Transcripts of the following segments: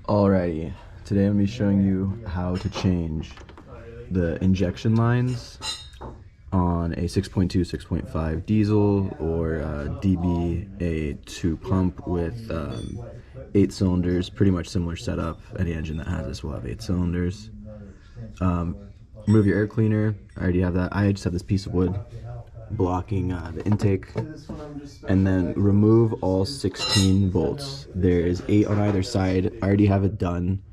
Alrighty, today I'm going to be showing you how to change the injection lines on a 6.2, 6.5 diesel or DB2 pump with 8 cylinders, pretty much similar setup. Any engine that has this will have 8 cylinders. Remove your air cleaner. I already have that. I just have this piece of wood blocking the intake, and then remove all 16 bolts. There is 8 on either side. I already have it done.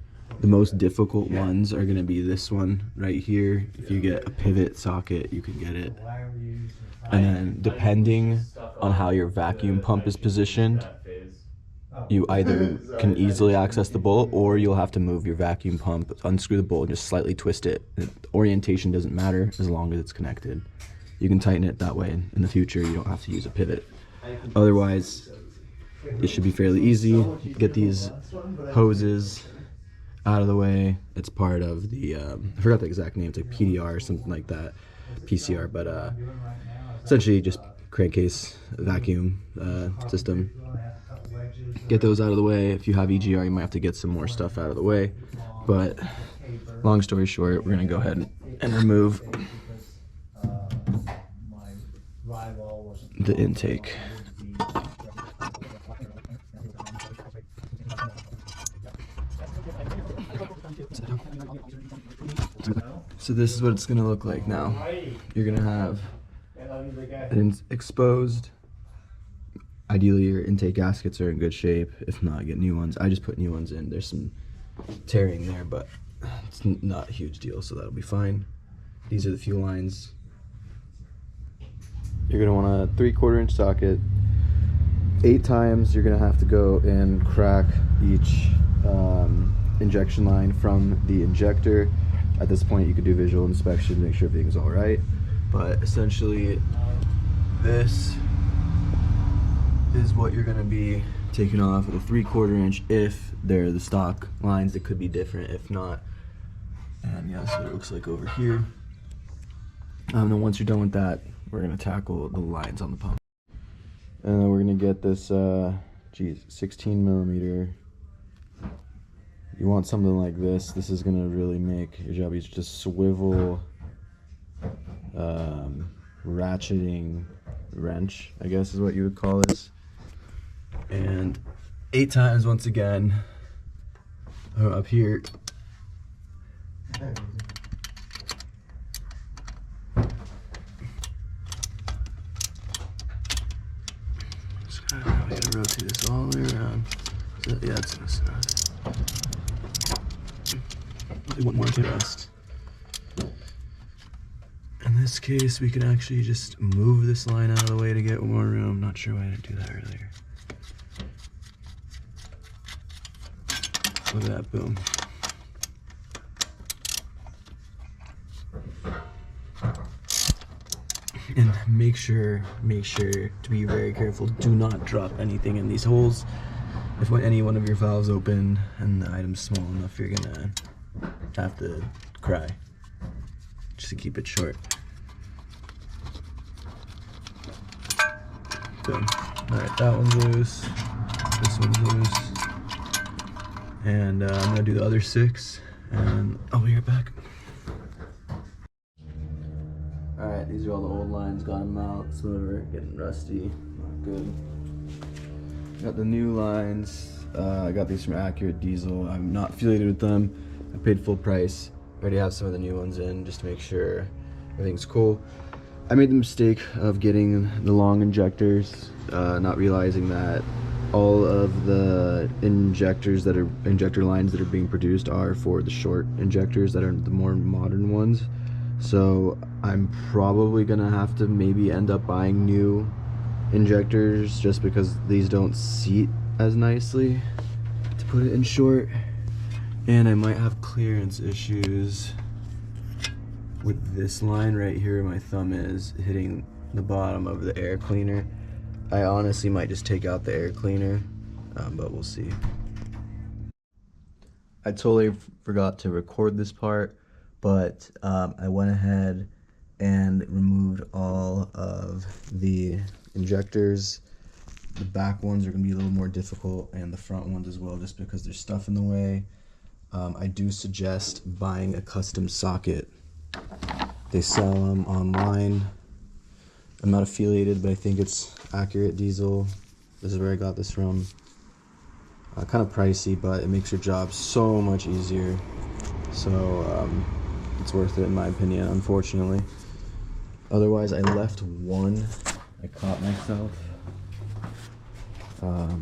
The most difficult ones are going to be this one right here. If you get a pivot socket, you can get it. And then depending on how your vacuum pump is positioned, you either can easily access the bolt, or you'll have to move your vacuum pump, unscrew the bolt, and just slightly twist it. The orientation doesn't matter as long as it's connected. You can tighten it that way. In the future, you don't have to use a pivot. Otherwise, it should be fairly easy. Get these hoses out of the way. It's part of the, I forgot the exact name, it's like PDR or something like that, PCR, but essentially just crankcase vacuum system. Get those out of the way. If you have EGR, you might have to get some more stuff out of the way, but long story short, we're gonna go ahead and remove the intake. So this is what it's gonna look like now. You're gonna have it exposed. Ideally your intake gaskets are in good shape. If not, get new ones. I just put new ones in. There's some tearing there, but it's not a huge deal, so that'll be fine. These are the fuel lines. You're gonna want a 3/4 inch socket. 8 times you're gonna have to go and crack each injection line from the injector. At this point you could do visual inspection to make sure everything's all right, but essentially this is what you're gonna be taking off with a 3/4 inch. If they're the stock lines, it could be different if not. And yeah, that's what it looks like over here. Then once you're done with that, we're gonna tackle the lines on the pump. And then we're gonna get this 16 millimeter. You want something like this. This is gonna really make your job easier. Just swivel ratcheting wrench, I guess is what you would call this. And 8 times once again up here. Just gotta rotate this all the way around. So, yeah, it's enough. One more to rest. In this case, we can actually just move this line out of the way to get more room. Not sure why I didn't do that earlier. Look at that, boom. And make sure to be very careful. Do not drop anything in these holes. If any one of your valves open and the item's small enough, you're gonna have to cry, just to keep it short. Boom. Alright, that one's loose. This one's loose. And I'm gonna do the other 6, and I'll be right back. Alright, these are all the old lines, got them out. Some of them are getting rusty, not good. Got the new lines. I got these from Accurate Diesel. I'm not affiliated with them. I paid full price. I already have some of the new ones in just to make sure everything's cool. I made the mistake of getting the long injectors, not realizing that all of the injector lines that are being produced are for the short injectors that are the more modern ones. So I'm probably gonna have to maybe end up buying new injectors just because these don't seat as nicely, to put it in short. And I might have clearance issues with this line right here. My thumb is hitting the bottom of the air cleaner. I honestly might just take out the air cleaner, but we'll see. I totally forgot to record this part, but I went ahead and removed all of the injectors The back ones are going to be a little more difficult, and the front ones as well, just because there's stuff in the way. I do suggest buying a custom socket. They sell them online. I'm not affiliated, but I think it's Accurate Diesel. This is where I got this from. Kind of pricey, but it makes your job so much easier. So it's worth it in my opinion, unfortunately. Otherwise, I left one. I caught myself. The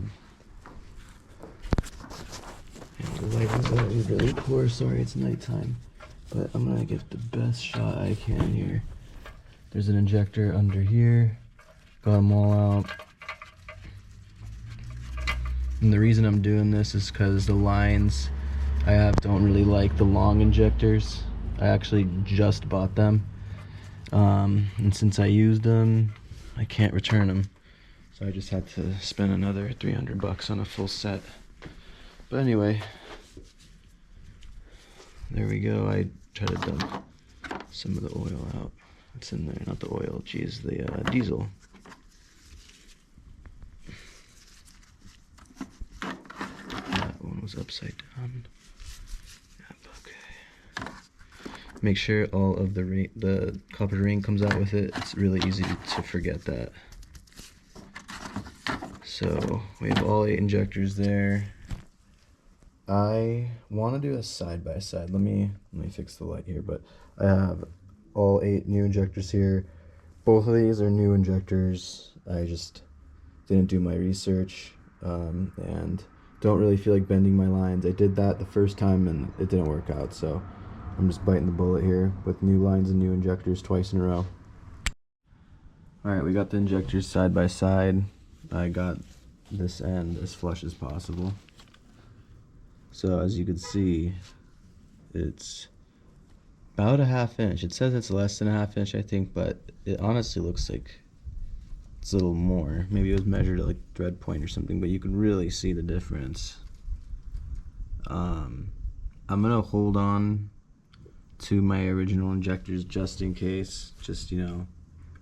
lighting is really poor. Sorry, it's nighttime, but I'm gonna get the best shot I can here. There's an injector under here. Got them all out. And the reason I'm doing this is because the lines I have don't really like the long injectors. I actually just bought them. And since I used them, I can't return them. So I just had to spend another 300 bucks on a full set. But anyway, there we go. I try to dump some of the oil out. It's in there, not the oil, geez, the diesel. That one was upside down. Yep, okay. Make sure all of the copper ring comes out with it. It's really easy to forget that. So we have all 8 injectors there. I want to do a side by side. Let me fix the light here, but I have all 8 new injectors here. Both of these are new injectors. I just didn't do my research and don't really feel like bending my lines. I did that the first time and it didn't work out, so I'm just biting the bullet here with new lines and new injectors twice in a row. Alright, we got the injectors side by side. I got this end as flush as possible. So as you can see, it's about a ½ inch. It says it's less than a ½ inch, I think, but it honestly looks like it's a little more. Maybe it was measured at like thread point or something, but you can really see the difference. I'm gonna hold on to my original injectors just in case, just, you know,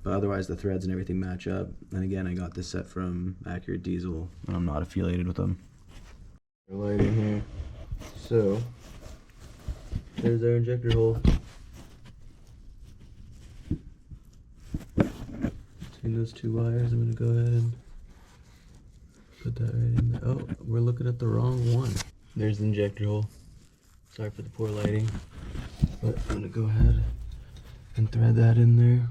but otherwise the threads and everything match up. And again, I got this set from Accurate Diesel and I'm not affiliated with them. Lighting here. So there's our injector hole. Between those 2 wires, I'm gonna go ahead and put that right in there. Oh, we're looking at the wrong one. There's the injector hole. Sorry for the poor lighting, but I'm gonna go ahead and thread that in there.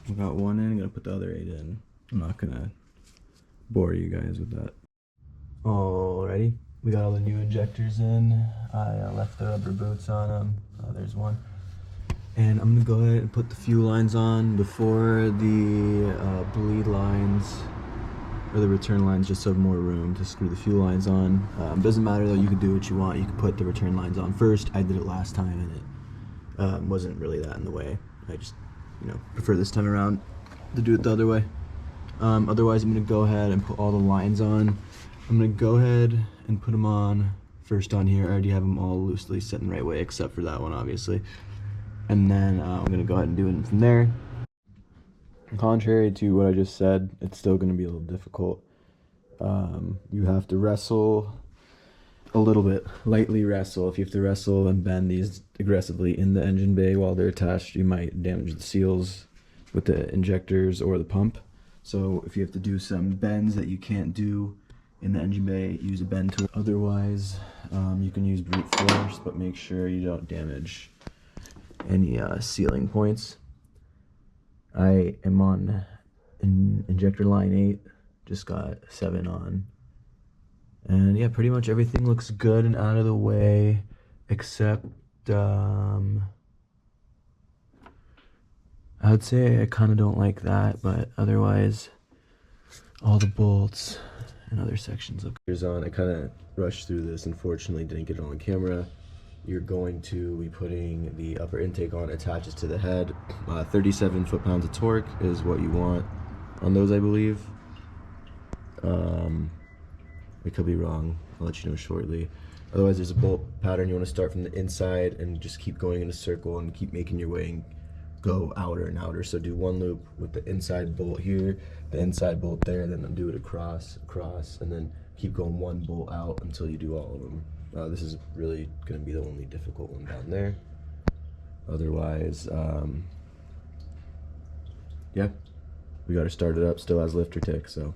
I got one in, I'm gonna put the other 8 in. I'm not gonna bore you guys with that. Alrighty, we got all the new injectors in. I left the rubber boots on them. There's one. And I'm gonna go ahead and put the fuel lines on before the bleed lines, or the return lines, just so I have more room to screw the fuel lines on. Doesn't matter though, you can do what you want. You can put the return lines on first. I did it last time and it wasn't really that in the way. I just, you know, prefer this time around to do it the other way. Otherwise, I'm gonna go ahead and put all the lines on. I'm gonna go ahead and put them on first on here. I already have them all loosely set in the right way, except for that one, obviously. And then I'm gonna go ahead and do it from there. Contrary to what I just said, it's still gonna be a little difficult. You have to wrestle a little bit, lightly wrestle. If you have to wrestle and bend these aggressively in the engine bay while they're attached, you might damage the seals with the injectors or the pump. So if you have to do some bends that you can't do in the engine bay, use a bend tool. Otherwise, you can use brute force, but make sure you don't damage any sealing points. I am on injector line 8, just got 7 on. And yeah, pretty much everything looks good and out of the way, except I would say I kind of don't like that, but otherwise all the bolts and other sections look on. I kind of rushed through this, unfortunately didn't get it on camera. You're going to be putting the upper intake on, attaches to the head. 37 foot-pounds of torque is what you want on those, I believe. I could be wrong. I'll let you know shortly. Otherwise, there's a bolt pattern. You want to start from the inside and just keep going in a circle and keep making your way and go outer and outer. So do one loop with the inside bolt here, the inside bolt there, then do it across, and then keep going one bolt out until you do all of them. This is really going to be the only difficult one down there. Otherwise, yeah, we got to start it up. Still has lifter tick, so.